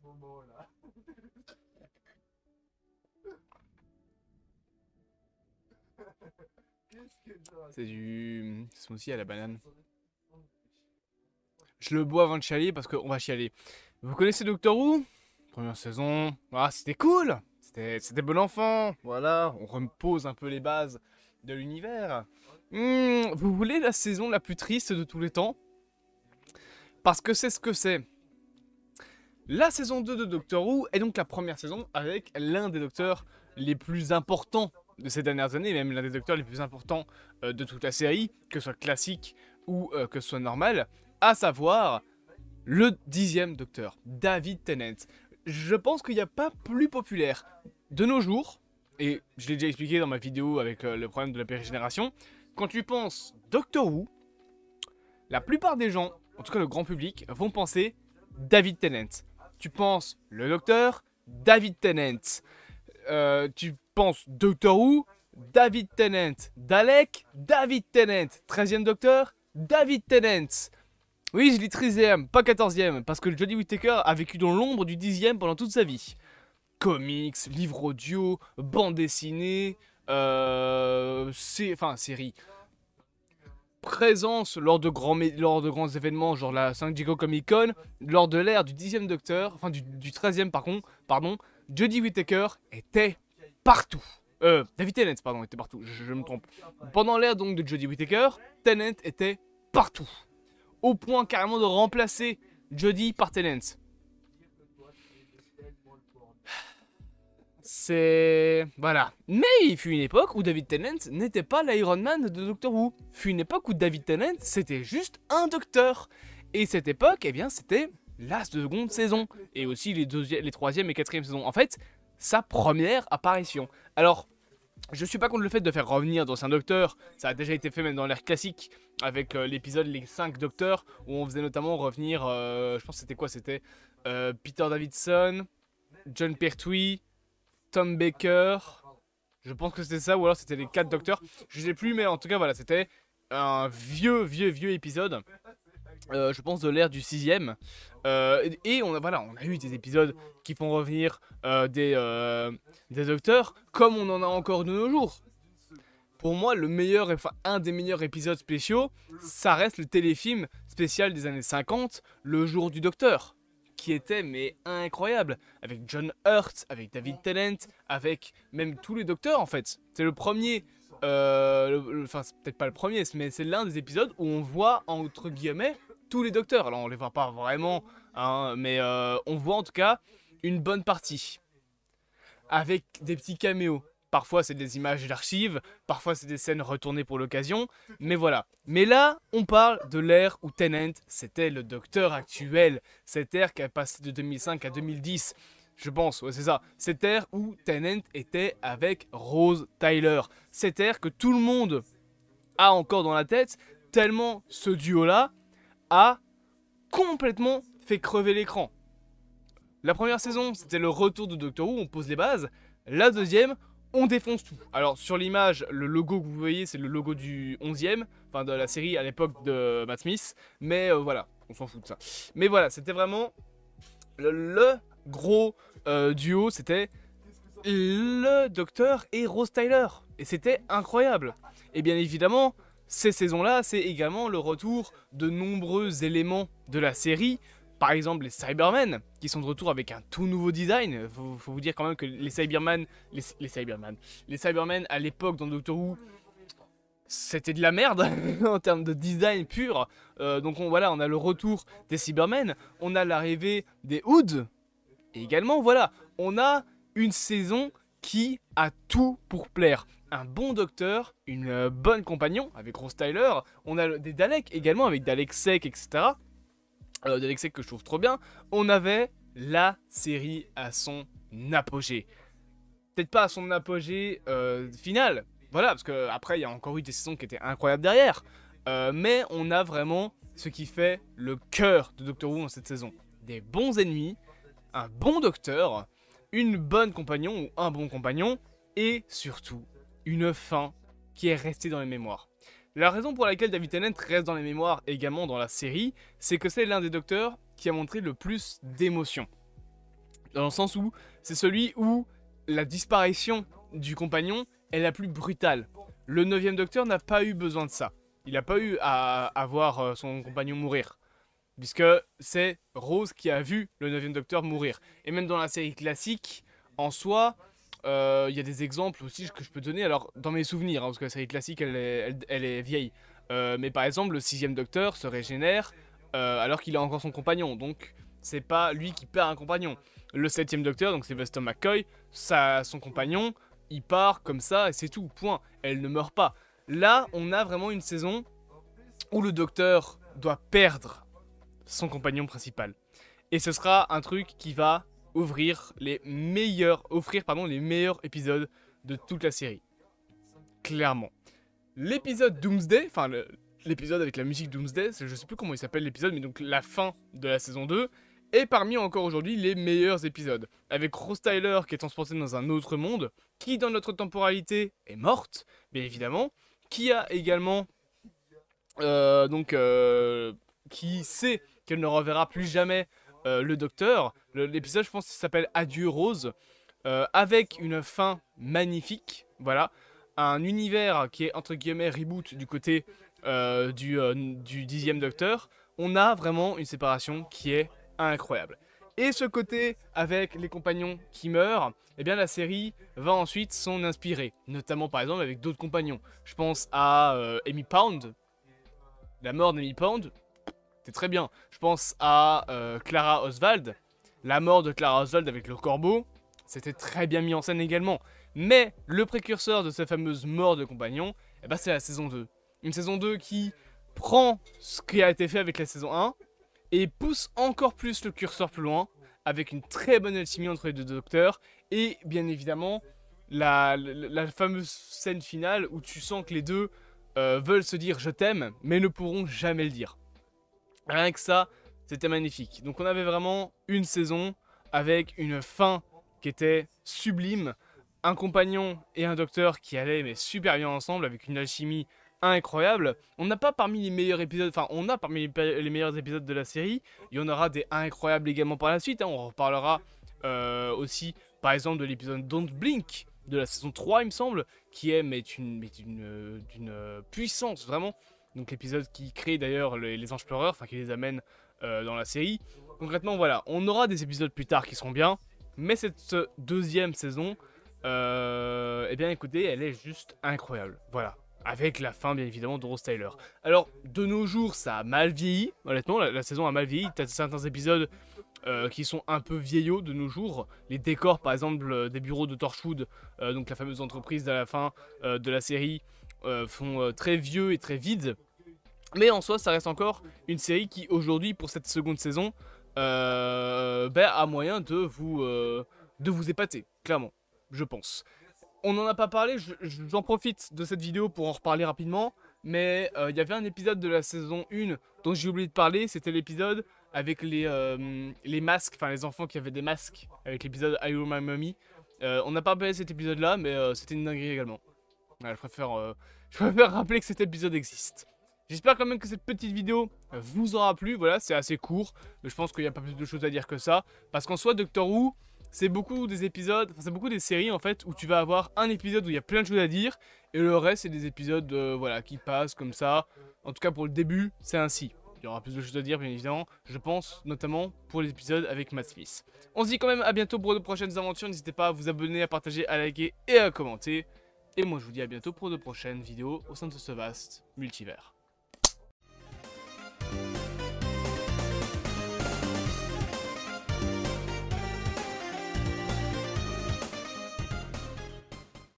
moment-là. Qu'est-ce que ça? C'est du smoothie à la banane. Je le bois avant de chialer parce qu'on va chialer. Vous connaissez Doctor Who? Première saison. Ah, c'était cool! C'était bon enfant. Voilà, on repose un peu les bases de l'univers. Vous voulez la saison la plus triste de tous les temps? Parce que c'est ce que c'est. La saison 2 de Doctor Who est donc la première saison avec l'un des docteurs les plus importants de ces dernières années, même l'un des docteurs les plus importants de toute la série, que ce soit classique ou que ce soit normal, à savoir le 10e docteur, David Tennant. Je pense qu'il n'y a pas plus populaire de nos jours, et je l'ai déjà expliqué dans ma vidéo avec le problème de la périgénération, quand tu penses Doctor Who, la plupart des gens, en tout cas le grand public, vont penser David Tennant. Tu penses le docteur, David Tennant. Tu penses Doctor Who, David Tennant. Dalek, David Tennant. 13e docteur, David Tennant. Oui, je dis 13e, pas 14e, parce que Jodie Whittaker a vécu dans l'ombre du 10e pendant toute sa vie. Comics, livres audio, bande dessinée, série. Présence lors de grands événements, genre la San Diego Comic Con, lors de l'ère du 10e docteur, enfin du 13e pardon, Jodie Whittaker était partout. David Tennant, pardon, était partout, je me trompe. Pendant l'ère donc de Jodie Whittaker, Tennant était partout. Au point carrément de remplacer Jodie par Tennant. C'est... Voilà. Mais il fut une époque où David Tennant n'était pas l'Iron Man de Doctor Who. Fut une époque où David Tennant, c'était juste un docteur. Et cette époque, eh bien, c'était la seconde saison. Et aussi les troisième et quatrième saisons. En fait, sa première apparition. Alors, je suis pas contre le fait de faire revenir d'anciens docteurs. Ça a déjà été fait même dans l'ère classique. Avec l'épisode Les 5 docteurs. Où on faisait notamment revenir... je pense que c'était quoi? C'était Peter Davidson, John Pertwee, Tom Baker, je pense que c'était ça, ou alors c'était les 4 docteurs, je sais plus, mais en tout cas voilà, c'était un vieux épisode, je pense de l'ère du 6ème, et on a eu des épisodes qui font revenir des docteurs, comme on en a encore de nos jours. Pour moi, un des meilleurs épisodes spéciaux, ça reste le téléfilm spécial des années 50, Le Jour du Docteur, qui était mais incroyable, avec John Hurt, avec David Tennant, avec même tous les docteurs en fait. C'est le premier, enfin c'est peut-être pas le premier, mais c'est l'un des épisodes où on voit entre guillemets tous les docteurs. Alors on les voit pas vraiment, hein, mais on voit en tout cas une bonne partie, avec des petits caméos. Parfois c'est des images d'archives, parfois c'est des scènes retournées pour l'occasion, mais voilà. Mais là, on parle de l'ère où Tennant, c'était le docteur actuel. Cette ère qui a passé de 2005 à 2010, je pense, ouais c'est ça. Cette ère où Tennant était avec Rose Tyler. Cette ère que tout le monde a encore dans la tête, tellement ce duo-là a complètement fait crever l'écran. La première saison, c'était le retour de Doctor Who, on pose les bases. La deuxième, on défonce tout. Alors sur l'image, le logo que vous voyez, c'est le logo du 11ème, enfin de la série à l'époque de Matt Smith. Mais voilà, on s'en fout de ça. Mais voilà, c'était vraiment le gros duo, c'était le Docteur et Rose Tyler. Et c'était incroyable. Et bien évidemment, ces saisons-là, c'est également le retour de nombreux éléments de la série. Par exemple, les Cybermen, qui sont de retour avec un tout nouveau design. Faut vous dire quand même que les Cybermen à l'époque dans Doctor Who, c'était de la merde en termes de design pur. Donc voilà, on a le retour des Cybermen, on a l'arrivée des Hoods. Et également, voilà, on a une saison qui a tout pour plaire. Un bon docteur, une bonne compagnon avec Rose Tyler. On a des Daleks également avec Dalek Sec, etc. D'Alexei que je trouve trop bien, on avait la série à son apogée. Peut-être pas à son apogée final, voilà, parce qu'après il y a encore eu des saisons qui étaient incroyables derrière, mais on a vraiment ce qui fait le cœur de Doctor Who dans cette saison. Des bons ennemis, un bon docteur, une bonne compagnon ou un bon compagnon, et surtout une fin qui est restée dans les mémoires. La raison pour laquelle David Tennant reste dans les mémoires également dans la série, c'est que c'est l'un des docteurs qui a montré le plus d'émotion. Dans le sens où c'est celui où la disparition du compagnon est la plus brutale. Le 9e Docteur n'a pas eu besoin de ça. Il n'a pas eu à voir son compagnon mourir. Puisque c'est Rose qui a vu le 9e Docteur mourir. Et même dans la série classique, en soi, il y a des exemples aussi que je peux donner. Alors, dans mes souvenirs, hein, parce que la série classique, elle est vieille. Mais par exemple, le 6e Docteur se régénère alors qu'il a encore son compagnon. Donc, c'est pas lui qui perd un compagnon. Le 7e Docteur, donc Sylvester McCoy, son compagnon, il part comme ça et c'est tout, point. Elle ne meurt pas. Là, on a vraiment une saison où le Docteur doit perdre son compagnon principal. Et ce sera un truc qui va offrir les meilleurs épisodes de toute la série. Clairement. L'épisode Doomsday, enfin l'épisode avec la musique Doomsday, je sais plus comment il s'appelle l'épisode, mais donc la fin de la saison 2, est parmi encore aujourd'hui les meilleurs épisodes. Avec Rose Tyler qui est transportée dans un autre monde, qui dans notre temporalité est morte, bien évidemment, qui a également qui sait qu'elle ne reverra plus jamais le Docteur. L'épisode, je pense, s'appelle Adieu Rose, avec une fin magnifique, voilà, un univers qui est entre guillemets reboot du côté du 10e Docteur. On a vraiment une séparation qui est incroyable. Et ce côté avec les compagnons qui meurent, eh bien la série va ensuite s'en inspirer, notamment par exemple avec d'autres compagnons. Je pense à Amy Pound, la mort d'Amy Pound, c'est très bien. Je pense à Clara Oswald, la mort de Clara Oswald avec le corbeau, c'était très bien mis en scène également. Mais le précurseur de cette fameuse mort de compagnon, eh ben, c'est la saison 2. Une saison 2 qui prend ce qui a été fait avec la saison 1 et pousse encore plus le curseur plus loin, avec une très bonne alchimie entre les deux docteurs, et bien évidemment, la fameuse scène finale où tu sens que les deux veulent se dire « je t'aime », mais ne pourront jamais le dire. Rien que ça, c'était magnifique. Donc on avait vraiment une saison avec une fin qui était sublime, un compagnon et un docteur qui allaient mais super bien ensemble, avec une alchimie incroyable. On n'a pas parmi les meilleurs épisodes, enfin on a parmi les meilleurs épisodes de la série, il y en aura des incroyables également par la suite, hein. On reparlera aussi par exemple de l'épisode Don't Blink de la saison 3 il me semble, qui est d'une puissance vraiment. Donc l'épisode qui crée d'ailleurs les anges pleureurs, enfin qui les amène dans la série. Concrètement voilà, on aura des épisodes plus tard qui seront bien, mais cette deuxième saison, eh bien écoutez, elle est juste incroyable, voilà. Avec la fin, bien évidemment, de Rose Tyler. Alors, de nos jours, ça a mal vieilli. Honnêtement, la saison a mal vieilli. T'as certains épisodes qui sont un peu vieillots de nos jours. Les décors, par exemple, des bureaux de Torchwood, donc la fameuse entreprise à la fin de la série, font très vieux et très vides. Mais en soi, ça reste encore une série qui, aujourd'hui, pour cette seconde saison, a moyen de vous épater, clairement, je pense. On n'en a pas parlé, j'en profite de cette vidéo pour en reparler rapidement, mais il y avait un épisode de la saison 1 dont j'ai oublié de parler, c'était l'épisode avec les masques, enfin les enfants qui avaient des masques, avec l'épisode I Will My Mommy. On n'a pas parlé de cet épisode-là, mais c'était une dinguerie également. Ouais, je préfère rappeler que cet épisode existe. J'espère quand même que cette petite vidéo vous aura plu, voilà, c'est assez court, mais je pense qu'il n'y a pas plus de choses à dire que ça, parce qu'en soi, Doctor Who, c'est beaucoup des épisodes, enfin c'est beaucoup des séries en fait, où tu vas avoir un épisode où il y a plein de choses à dire, et le reste c'est des épisodes voilà, qui passent comme ça, en tout cas pour le début, c'est ainsi. Il y aura plus de choses à dire bien évidemment, je pense notamment pour l'épisode avec Matt Smith. On se dit quand même à bientôt pour de prochaines aventures, n'hésitez pas à vous abonner, à partager, à liker et à commenter. Et moi je vous dis à bientôt pour de prochaines vidéos au sein de ce vaste multivers.